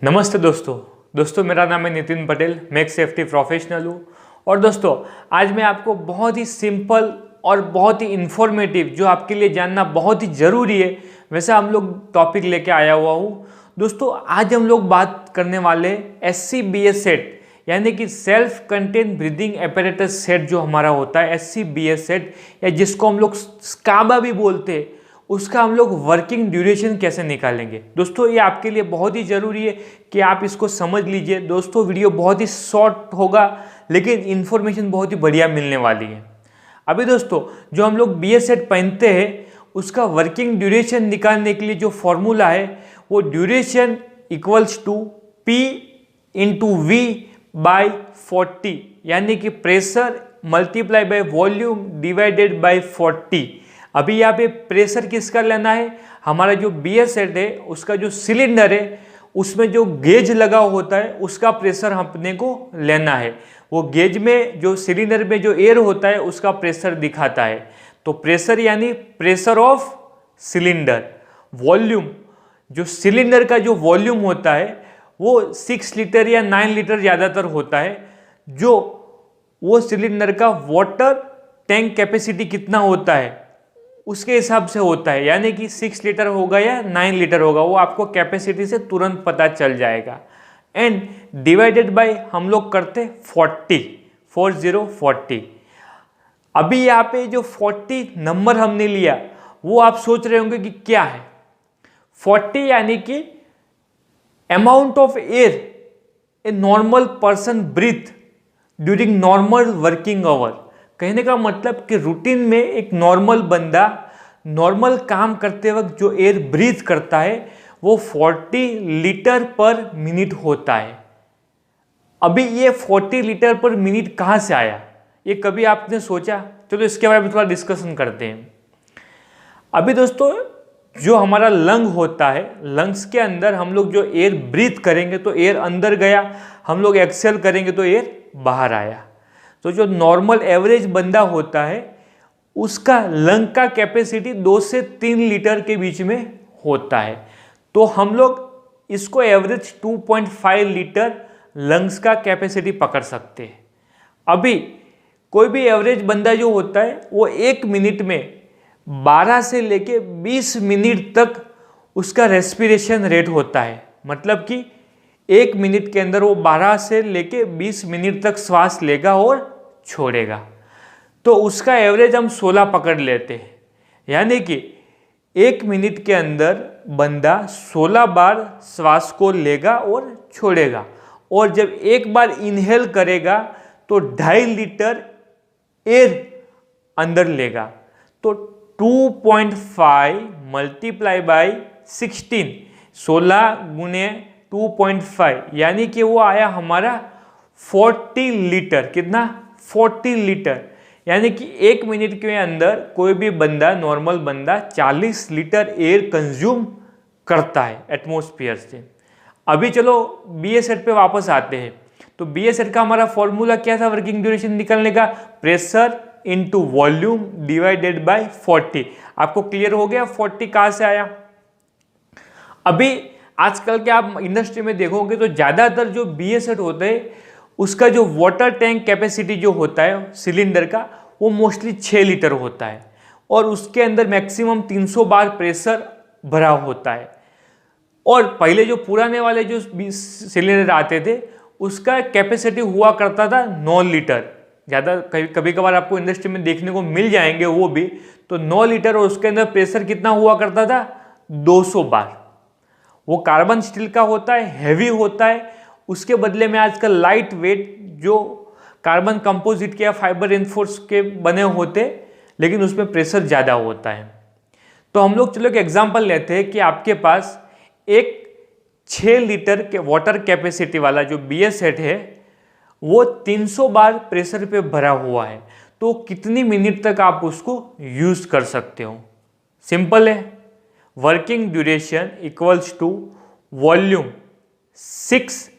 नमस्ते दोस्तों मेरा नाम है नितिन पटेल। मैं एक सेफ्टी प्रोफेशनल हूँ। और दोस्तों आज मैं आपको बहुत ही सिंपल और बहुत ही इन्फॉर्मेटिव, जो आपके लिए जानना बहुत ही ज़रूरी है, वैसा हम लोग टॉपिक लेके आया हुआ हूँ। दोस्तों आज हम लोग बात करने वाले SCBA सेट, यानी कि self contain breathing apparatus set जो हमारा होता है SCBA सेट, या जिसको हम लोग स्काबा भी बोलते हैं, उसका हम लोग वर्किंग ड्यूरेशन कैसे निकालेंगे। दोस्तों ये आपके लिए बहुत ही ज़रूरी है कि आप इसको समझ लीजिए। दोस्तों वीडियो बहुत ही शॉर्ट होगा, लेकिन इन्फॉर्मेशन बहुत ही बढ़िया मिलने वाली है। अभी दोस्तों जो हम लोग BA सेट पहनते हैं, उसका वर्किंग ड्यूरेशन निकालने के लिए जो फॉर्मूला है वो ड्यूरेशन इक्वल्स टू P/V/40, यानी कि pressure multiply by volume divided by 40। अभी यहाँ पे प्रेशर किसका लेना है, हमारा जो BA सेट है उसका जो सिलेंडर है उसमें जो गेज लगा होता है उसका प्रेशर अपने को लेना है। वो गेज में जो सिलेंडर में जो एयर होता है उसका प्रेशर दिखाता है। तो प्रेशर यानी प्रेशर ऑफ सिलेंडर। वॉल्यूम, जो सिलेंडर का जो वॉल्यूम होता है वो 6 लीटर या 9 लीटर ज़्यादातर होता है। जो वो सिलेंडर का वाटर टैंक कैपेसिटी कितना होता है उसके हिसाब से होता है, यानी कि 6 लीटर होगा या 9 लीटर होगा, वो आपको कैपेसिटी से तुरंत पता चल जाएगा। एंड डिवाइडेड बाय हम लोग करते 40। अभी यहाँ पे जो 40 नंबर हमने लिया वो आप सोच रहे होंगे कि क्या है। 40 यानी कि amount of air a normal person breath during normal working hour. कहने का मतलब कि रूटीन में एक नॉर्मल बंदा नॉर्मल काम करते वक्त जो एयर ब्रीथ करता है वो 40 लीटर पर मिनट होता है। अभी ये 40 लीटर पर मिनट कहाँ से आया, ये कभी आपने सोचा? चलो इसके बारे में थोड़ा डिस्कशन करते हैं। अभी दोस्तों जो हमारा लंग होता है, लंग्स के अंदर हम लोग जो एयर ब्रीथ करेंगे तो एयर अंदर गया, हम लोग एक्सेल करेंगे तो एयर बाहर आया। तो जो नॉर्मल एवरेज बंदा होता है उसका लंग का कैपेसिटी 2 से 3 लीटर के बीच में होता है। तो हम लोग इसको एवरेज 2.5 लीटर लंग्स का कैपेसिटी पकड़ सकते हैं। अभी कोई भी एवरेज बंदा जो होता है वो 1 मिनट में 12 से लेके 20 मिनट तक उसका रेस्पिरेशन रेट होता है। मतलब कि 1 मिनट के अंदर वो 12 से लेके 20 मिनट तक श्वास लेगा और छोड़ेगा। तो उसका एवरेज हम 16 पकड़ लेते हैं, यानी कि 1 मिनट के अंदर बंदा 16 बार श्वास को लेगा और छोड़ेगा। और जब एक बार इनहेल करेगा तो 2.5 लीटर एयर अंदर लेगा। तो 2.5 मल्टीप्लाई बाई 16, 16 गुने 2.5, यानी कि वो आया हमारा 40 लीटर। कितना? 40 लीटर। यानी कि 1 मिनट के अंदर कोई भी बंदा, नॉर्मल बंदा 40 लीटर एयर कंज्यूम करता है एटमॉस्फेयर से। अभी चलो BA सेट पे वापस आते हैं। तो BA सेट का हमारा फॉर्मूला क्या था वर्किंग ड्यूरेशन निकालने का? Pressure into volume divided by 40। आपको क्लियर हो गया 40 कहाँ से आया? अभी आजकल के आप इंडस्ट्री में देखोगे तो ज़्यादातर जो BA सेट होते हैं उसका जो वाटर टैंक कैपेसिटी जो होता है सिलेंडर का वो मोस्टली 6 लीटर होता है, और उसके अंदर मैक्सिमम 300 बार प्रेशर भरा होता है। और पहले जो पुराने वाले जो सिलेंडर आते थे उसका कैपेसिटी हुआ करता था 9 लीटर। ज़्यादा कभी कभार आपको इंडस्ट्री में देखने को मिल जाएंगे वो भी। तो 9 लीटर, और उसके अंदर प्रेशर कितना हुआ करता था? 200 बार। वो कार्बन स्टील का होता है, हैवी होता है। उसके बदले में आजकल लाइट वेट जो कार्बन कंपोजिट के या फाइबर रेनफोर्स के बने होते, लेकिन उसमें प्रेशर ज़्यादा होता है। तो हम लोग चलो एक एग्जांपल लेते हैं कि आपके पास एक 6 लीटर के वाटर कैपेसिटी वाला जो BA सेट है वो 300 बार प्रेशर पे भरा हुआ है। तो कितनी मिनट तक आप उसको यूज़ कर सकते हो? सिंपल है, working duration equals to volume 6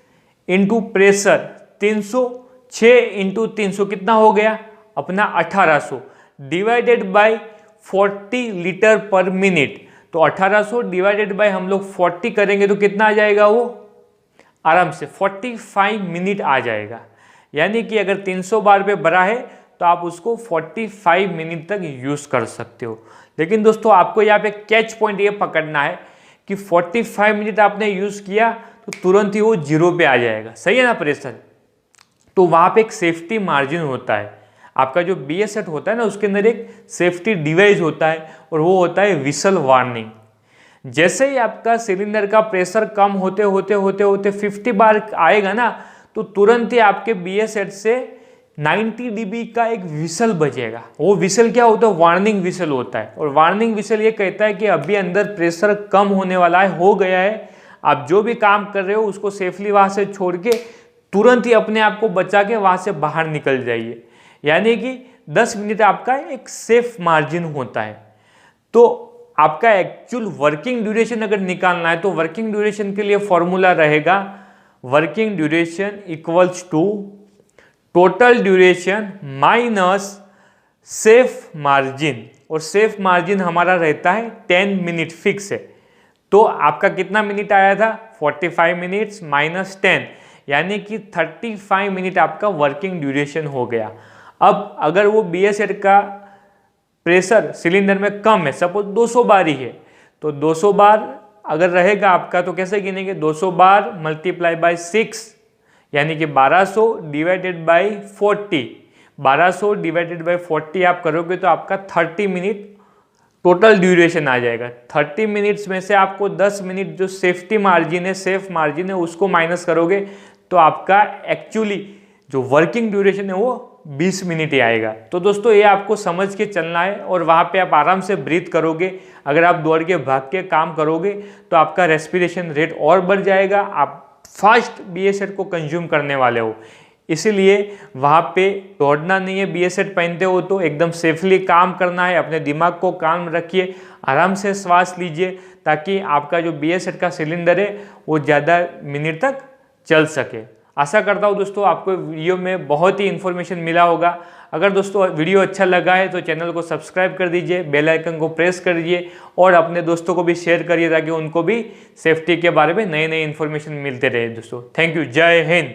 into pressure 300, 6 into 300 कितना हो गया अपना 1800, divided by 40 litre per minute. तो 1800 डिवाइडेड बाय हम लोग 40 करेंगे तो कितना आ जाएगा वो आराम से 45 मिनट आ जाएगा। यानी कि अगर 300 बार पे भरा है तो आप उसको 45 मिनट तक यूज़ कर सकते हो। लेकिन दोस्तों आपको यहाँ पे कैच पॉइंट ये पकड़ना है कि 45 मिनट आपने यूज़ किया तो तुरंत ही वो 0 पे आ जाएगा, सही है ना प्रेशर। तो वहाँ पे एक सेफ्टी मार्जिन होता है, आपका जो BS सेट होता है ना उसके अंदर एक सेफ्टी डिवाइस होता है और वो होता है विसल वार्निंग। जैसे ही आपका सिलेंडर का प्रेशर कम होते होते होते होते 50 बार आएगा ना तो तुरंत ही आपके BS सेट से 90 dB का एक विसल बजेगा। वो विसल क्या होता है? वार्निंग विसल होता है। और वार्निंग विसल ये कहता है कि अभी अंदर प्रेशर कम होने वाला है, हो गया है, आप जो भी काम कर रहे हो उसको सेफली वहाँ से छोड़ के तुरंत ही अपने आप को बचा के वहाँ से बाहर निकल जाइए। यानी कि 10 मिनट आपका एक सेफ मार्जिन होता है। तो आपका एक्चुअल वर्किंग ड्यूरेशन अगर निकालना है तो वर्किंग ड्यूरेशन के लिए फॉर्मूला रहेगा working duration equals to total duration minus safe margin. और सेफ मार्जिन हमारा रहता है 10 मिनट फिक्स है। तो आपका कितना मिनट आया था? 45 मिनट्स माइनस 10, यानी कि 35 मिनट आपका वर्किंग ड्यूरेशन हो गया। अब अगर वो BS सेट का प्रेशर सिलेंडर में कम है, सपोज 200 बार ही है, तो 200 बार अगर रहेगा आपका तो कैसे गिनेंगे? 200 बार मल्टीप्लाई बाय 6, यानी कि 1200 डिवाइडेड बाय 40। 1200 डिवाइडेड बाय 40 आप करोगे तो आपका 30 मिनट टोटल ड्यूरेशन आ जाएगा। 30 मिनट्स में से आपको 10 मिनट जो सेफ्टी मार्जिन है, सेफ मार्जिन है, उसको माइनस करोगे तो आपका एक्चुअली जो वर्किंग ड्यूरेशन है वो 20 मिनट ही आएगा। तो दोस्तों ये आपको समझ के चलना है और वहाँ पे आप आराम से ब्रीथ करोगे। अगर आप दौड़ के भाग के काम करोगे तो आपका रेस्पिरेशन रेट और बढ़ जाएगा, आप फास्ट BS सेट को कंज्यूम करने वाले हो। इसीलिए वहाँ पे दौड़ना नहीं है, BS सेट पहनते हो तो एकदम सेफली काम करना है। अपने दिमाग को काम रखिए, आराम से श्वास लीजिए ताकि आपका जो BS सेट का सिलेंडर है वो ज़्यादा मिनट तक चल सके। आशा करता हूँ दोस्तों आपको वीडियो में बहुत ही इन्फॉर्मेशन मिला होगा। अगर दोस्तों वीडियो अच्छा लगा है तो चैनल को सब्सक्राइब कर दीजिए, बेल आइकन को प्रेस कर दीजिए और अपने दोस्तों को भी शेयर करिए ताकि उनको भी सेफ्टी के बारे में नई नई इन्फॉर्मेशन मिलते रहे दोस्तों। थैंक यू, जय हिंद।